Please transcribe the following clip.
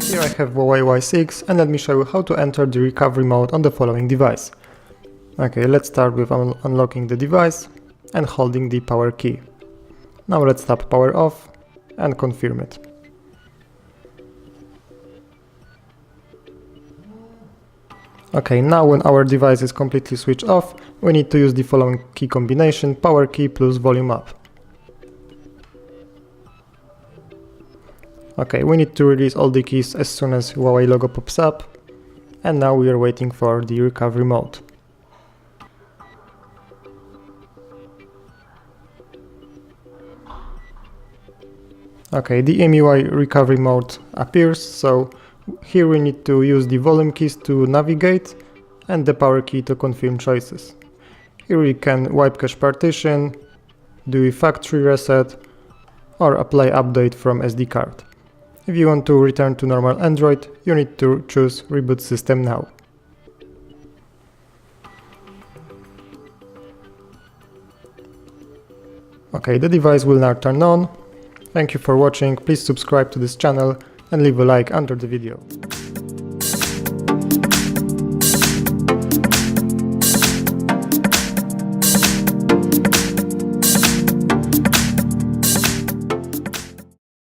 Here I have Huawei Y6 and let me show you how to enter the recovery mode on the following device. Okay, let's start with unlocking the device and holding the power key. Now let's tap power off and confirm it. Okay, now when our device is completely switched off, we need to use the following key combination: power key plus volume up. Okay, we need to release all the keys as soon as Huawei logo pops up, and now we are waiting for the recovery mode. Okay, the EMUI Recovery Mode appears, so here we need to use the volume keys to navigate and the power key to confirm choices. Here we can wipe cache partition, do a factory reset, or apply update from SD card. If you want to return to normal Android, you need to choose Reboot System Now. Okay, the device will now turn on. Thank you for watching, please subscribe to this channel and leave a like under the video.